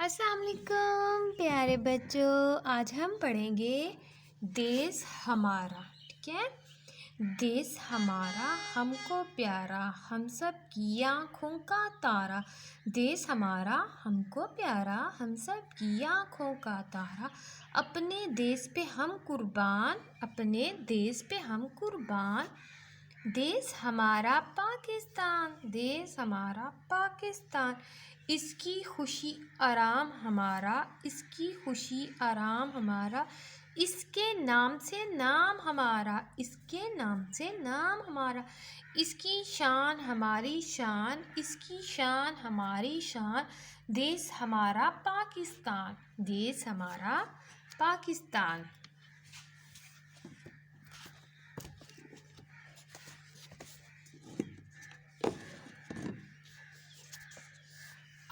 السلام علیکم پیارے بچوں، آج ہم پڑھیں گے دیس ہمارا، ٹھیک ہے۔ دیس ہمارا ہم کو پیارا، ہم سب کی آنکھوں کا تارا۔ دیس ہمارا ہم کو پیارا، ہم سب کی آنکھوں کا تارا۔ اپنے دیس پہ ہم قربان، اپنے دیس پہ ہم قربان۔ دیس ہمارا پاکستان، دیس ہمارا پاکستان۔ اس کی خوشی آرام ہمارا، اس کی خوشی آرام ہمارا۔ اس کے نام سے نام ہمارا، اس کے نام سے نام ہمارا۔ اس کی شان ہماری شان، اس کی شان ہماری شان۔ دیس ہمارا پاکستان، دیس ہمارا پاکستان۔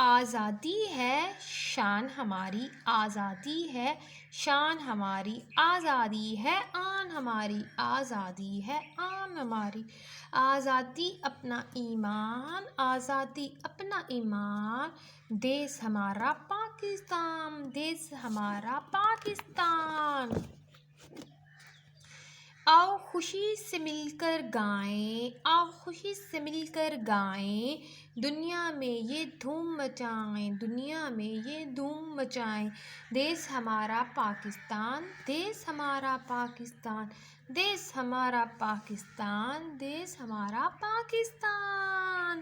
آزادی ہے شان ہماری، آزادی ہے شان ہماری۔ آزادی ہے آن ہماری، آزادی ہے آن ہماری۔ آزادی اپنا ایمان، آزادی اپنا ایمان۔ دیس ہمارا پاکستان، دیس ہمارا پاکستان۔ آؤ خوشی سے مل کر گائیں، آؤ خوشی سے مل کر گائیں۔ دنیا میں یہ دھوم مچائیں، دنیا میں یہ دھوم مچائیں۔ دیس ہمارا پاکستان، دیس ہمارا پاکستان۔ دیس ہمارا پاکستان، دیس ہمارا پاکستان۔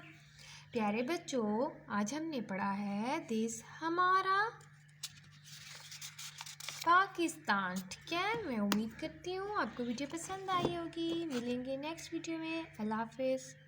پیارے بچوں، آج ہم نے پڑھا ہے دیس ہمارا پاکستان، ٹھیک ہے۔ میں امید کرتی ہوں آپ کو ویڈیو پسند آئی ہوگی۔ ملیں گے نیکسٹ ویڈیو میں۔ اللہ حافظ۔